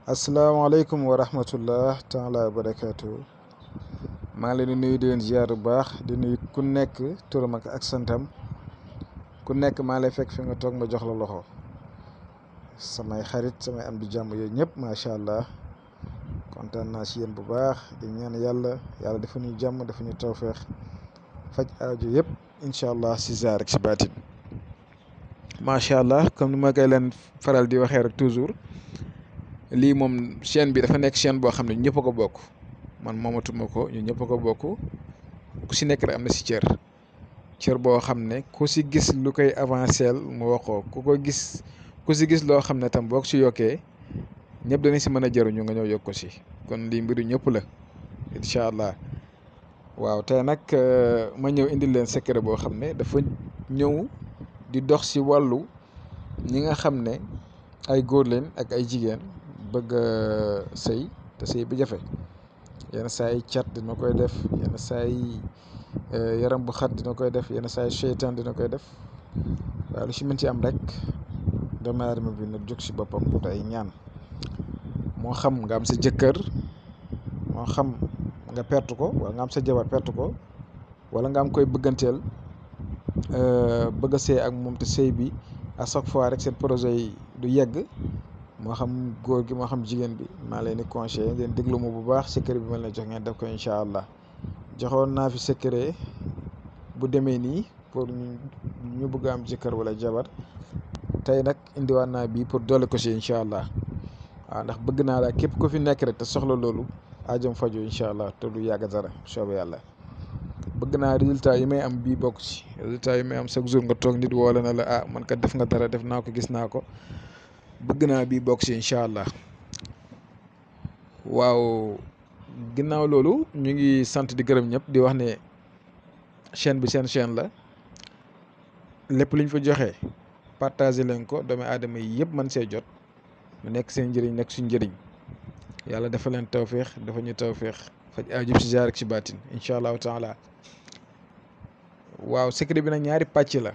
asalaamaaleykum wa rahmatullah taala wa barakaatu. maa ngi leen di nuyu di leen ziar bu baax di nuyu ku nekk turam ak santam ku nekk maa lay fekk fi nga toog ma jox la loxo samay xarit samay am di jàmm yooyu ñëpp macha allah kontaan naa si yéen bu baax di ñaan yàlla dafa ñu jàmm dafa ñu tawfeex faj aajo yëpp incha allah si zaar ak si baatin macha allah comme ni ma koy leen faral di waxee rek toujours. lii moom chaîne bi dafa nekk chaîne boo xam ne ñëpp a ko bokk man moomatuma ko ñu ñëpp a ko bokk ku si nekk rek am na si cër boo xam ne ku si gis lu koy avancé mu wax ko ku si gis loo xam ne tam boo ko si yokkee ñëpp danañ si mën a jëriñu nga ñëw yokk ko si kon lii mbiru ñëpp la incha allah. waaw tey nag ma ñëw indil leen secret boo xam ne dafa ñëw di dox si wàllu ñi nga xam ne ay góor leen ak ay jigéen. bëgg sëy te sëy bi jafe yenn saa yi cat dina koy def yenn saa yi yaram bu xat dina koy def yenn saa yi seytaan dina koy def waaye lu si mën ci am rek doomu aadama bi na jóg si boppam te ay ñaan moo xam nga am sa jëkkër moo xam nga perte ko wala nga am sa jabar perte ko wala nga am koy bëgganteel bëgg a sëy ak moom te sëy bi à chaque fois rek seen projet yi du yegg moo xam góor gi moo xam jigéen bi maa leen di conseillé ngeen déglu ma bu baax secret bi ma leen jox ngeen def ko incha allah joxoon naa fi secret bu demee nii pour ñu bëgg am jëkkër wala jabar tey nag indiwaat naa bii pour doole ko si incha allah waaw ndax bëgg naa la képp ku fi nekk rek te soxla loolu aajam faju incha allah te du yàgg dara soobee yàlla bëgg naa résultat yi may am bii bokk ci résultat yi may am chaque jour nga toog nit woola na la man kat def nga dara def naa ko gis naa ko. bëgg naa bii bokk si incha allah waaw ginnaaw loolu ñu ngi sant di gërëm ñëpp di wax ne chaîne bi seen chaîne la lépp lu ñu fa joxe partagé leen ko doomu aadama yi yëpp mën see jot mu nekk seen njëriñ nekk suñ njëriñ yàlla dafa leen tawféex dafa ñu tawféex faj aajub si jaar ak si baatin incha allahu taala waaw secret bi nag ñaari pàcc la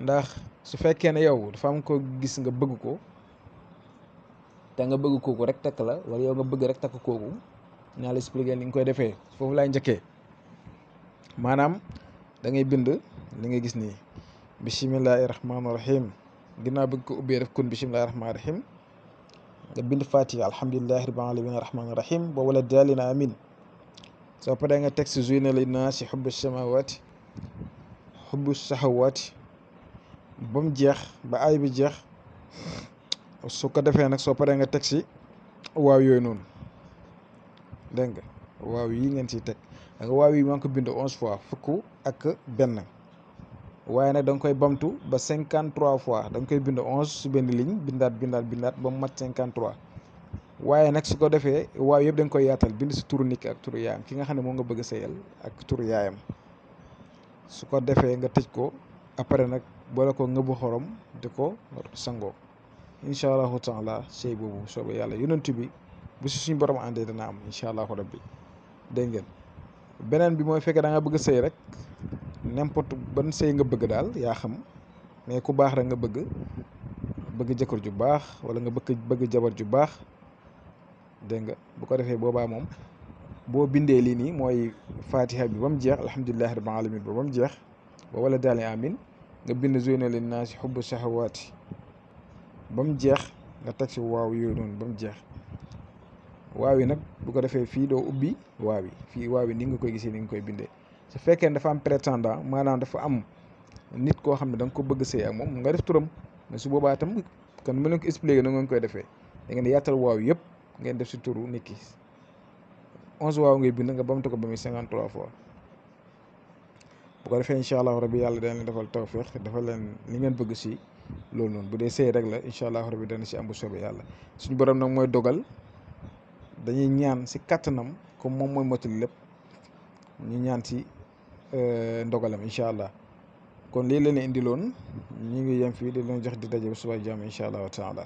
ndax su fekkee ne yow dafa am ko gis nga bëgg ko te nga bëgg kooku rek takk la wala yow nga bëgg rek takk kooku naa la expliquer li nga koy defee foofu laay njëkkee maanaam da ngay bind li nga gis nii bisimilahi rahmaani rahim ginnaaw bëgg ko ubbee def kun bisimilahi rahmaani rahim nga bind fatiha alhamdulilahi rabbil alamin rahmaani rahim ba wala daalina amin soo paree nga teg si zuyna linnaasi xubbu samawati xubbu sahawaati ba mu jeex ba ay bi jeex su ko defee nag soo paree nga teg si waaw yooyu noonu dégg nga waaw yi ngeen siy teg nga waaw yi maa ngi ko bind 11 fois fukk ak benn waaye nag da nga koy bamtu ba 53 fois da nga koy bind 11 su benn ligne bindaat ba mu mat 53 waaye nag su ko defee waaw yëpp da nga koy yaatal bind si turu nit ki ak turu yaayam ki nga xam ne moo nga bëgg a sëyal ak turu yaayam su ko defee nga tëj ko après nag boole ko ngëbu xorom di ko sangoo incha allahu taala sëy boobu soobee yàlla yonent bi bu si suñ borom àndee dana am incha allahu rabbi dégg ngeen beneen bi mooy fekkee da nga bëgg sëy rek n'importe ban sëy nga bëgg daal yaa xam mais ku baax rek nga bëgg jëkkër ju baax wala nga bëgg jabar ju baax dégg nga bu ko defee boobaa moom boo bindee lii nii mooy fatiha bi ba mu jeex alhamdulilahi rabbil alamin ba mu jeex ba wala daali amin nga bind zuyna linnaasi xubbu sahawaati ba mu jeex nga teg si waaw yooyu noonu ba mu jeex waaw yi nag bu ko defee fii doo ubbi waaw yi fii waaw yi ni nga koy gisee ni nga koy bindee su fekkee ne dafa am prétendant maanaam dafa am nit koo xam ne da nga ko bëgg sëy ak moom nga def turam mais su boobaa tam kon mu leen ko expliqué na ngeen koy defee da ngeen di yaatal waaw yëpp ngeen def si turu nit ki 11 waaw ngay bind nga bamtu ko ba muy 53 fois bu ko defee incha allahu rabi yàlla dana leen defal tawféex defal leen li ngeen bëgg si loolu noonu bu dee sëy rek la incha allahu rabi dana si am bu soobee yàlla suñu borom nag mooy dogal dañuy ñaan si kattanam comme moom mooy mottali lépp ñu ñaan si ndogalam incha allah kon lii leen indiloon ñu ngi yem fii di leen jox di daje bu subaa jàmm incha allahu taala